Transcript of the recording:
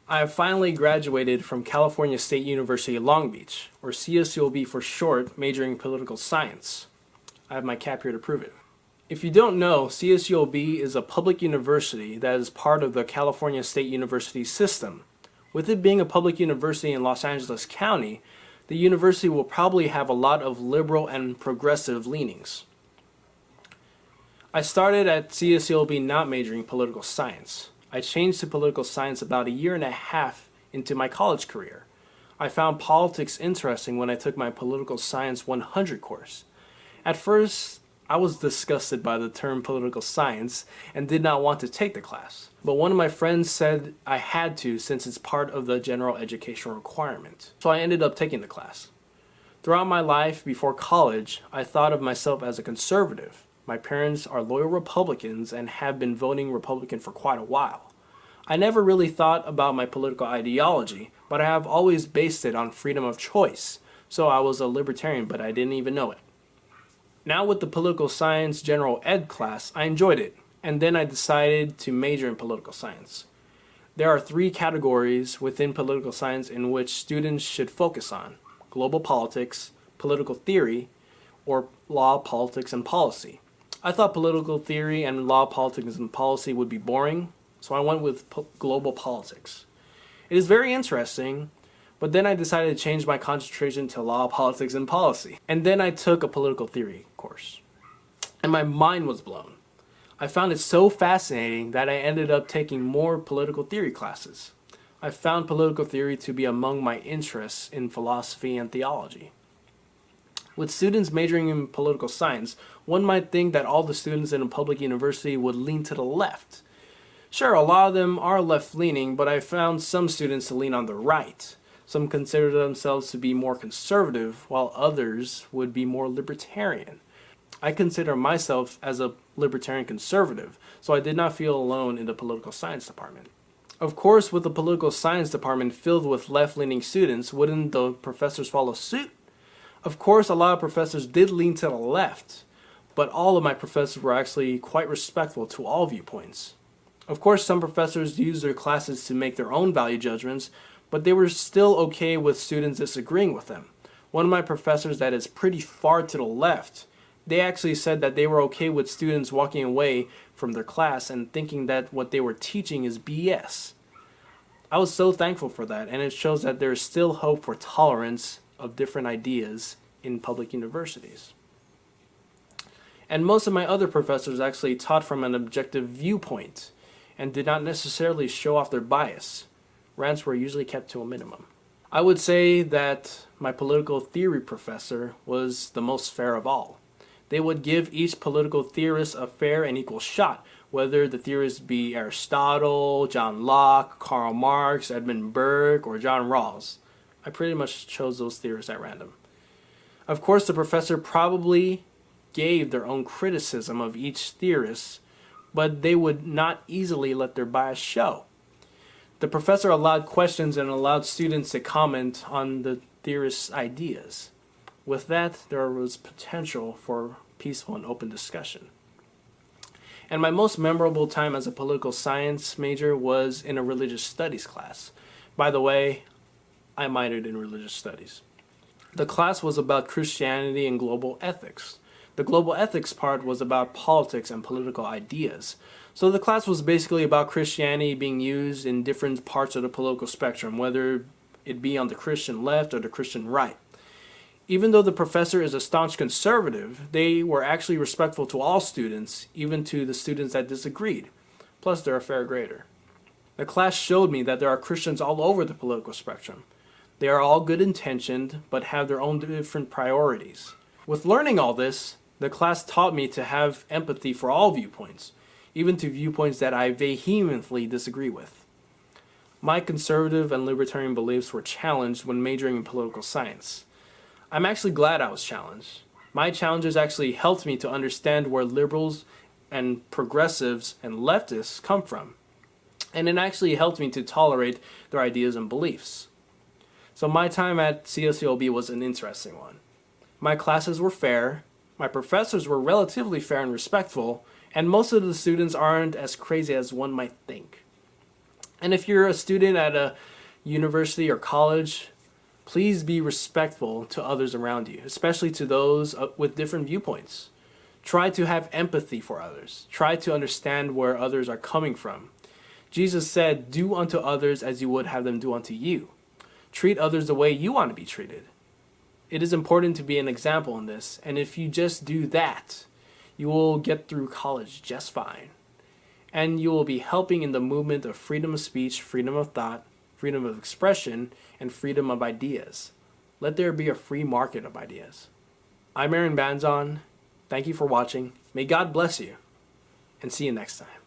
I have finally graduated from California State University Long Beach, or CSULB for short, majoring in political science. I have my cap here to prove it. If you don't know, CSULB is a public university that is part of the California State University system. With it being a public university in Los Angeles County, the university will probably have a lot of liberal and progressive leanings. I started at CSULB not majoring in political science. I changed to political science about a year and a half into my college career. I found politics interesting when I took my Political Science 100 course. At first, I was disgusted by the term political science and did not want to take the class. But one of my friends said I had to since it's part of the general education requirement. So I ended up taking the class. Throughout my life before college, I thought of myself as a conservative. My parents are loyal Republicans and have been voting Republican for quite a while. I never really thought about my political ideology, but I have always based it on freedom of choice. So I was a libertarian, but I didn't even know it. Now with the political science general ed class, I enjoyed it, and then I decided to major in political science. There are 3 categories within political science in which students should focus on: global politics, political theory, or law, politics, and policy. I thought political theory and law, politics, and policy would be boring, so I went with global politics. It is very interesting, but then I decided to change my concentration to law, politics, and policy. And then I took a political theory course, and my mind was blown. I found it so fascinating that I ended up taking more political theory classes. I found political theory to be among my interests in philosophy and theology. With students majoring in political science, one might think that all the students in a public university would lean to the left. Sure, a lot of them are left-leaning, but I found some students to lean on the right. Some consider themselves to be more conservative, while others would be more libertarian. I consider myself as a libertarian conservative, so I did not feel alone in the political science department. Of course, with the political science department filled with left-leaning students, wouldn't the professors follow suit? Of course, a lot of professors did lean to the left, but all of my professors were actually quite respectful to all viewpoints. Of course, some professors used their classes to make their own value judgments, but they were still okay with students disagreeing with them. One of my professors that is pretty far to the left, they actually said that they were okay with students walking away from their class and thinking that what they were teaching is BS. I was so thankful for that, and it shows that there is still hope for tolerance of different ideas in public universities. And most of my other professors actually taught from an objective viewpoint and did not necessarily show off their bias. Rants were usually kept to a minimum. I would say that my political theory professor was the most fair of all. They would give each political theorist a fair and equal shot, whether the theorists be Aristotle, John Locke, Karl Marx, Edmund Burke, or John Rawls. I pretty much chose those theorists at random. Of course, the professor probably gave their own criticism of each theorist, but they would not easily let their bias show. The professor allowed questions and allowed students to comment on the theorist's ideas. With that, there was potential for peaceful and open discussion. And my most memorable time as a political science major was in a religious studies class. By the way, I minored in religious studies. The class was about Christianity and global ethics. The global ethics part was about politics and political ideas. So the class was basically about Christianity being used in different parts of the political spectrum, whether it be on the Christian left or the Christian right. Even though the professor is a staunch conservative, they were actually respectful to all students, even to the students that disagreed. Plus, they're a fair grader. The class showed me that there are Christians all over the political spectrum. They are all good-intentioned, but have their own different priorities. With learning all this, the class taught me to have empathy for all viewpoints, even to viewpoints that I vehemently disagree with. My conservative and libertarian beliefs were challenged when majoring in political science. I'm actually glad I was challenged. My challenges actually helped me to understand where liberals and progressives and leftists come from, and it actually helped me to tolerate their ideas and beliefs. So my time at CSULB was an interesting one. My classes were fair, my professors were relatively fair and respectful, and most of the students aren't as crazy as one might think. And if you're a student at a university or college, please be respectful to others around you, especially to those with different viewpoints. Try to have empathy for others. Try to understand where others are coming from. Jesus said, "Do unto others as you would have them do unto you." Treat others the way you want to be treated. It is important to be an example in this, and if you just do that, you will get through college just fine. And you will be helping in the movement of freedom of speech, freedom of thought, freedom of expression, and freedom of ideas. Let there be a free market of ideas. I'm Aaron Banzon. Thank you for watching. May God bless you, and see you next time.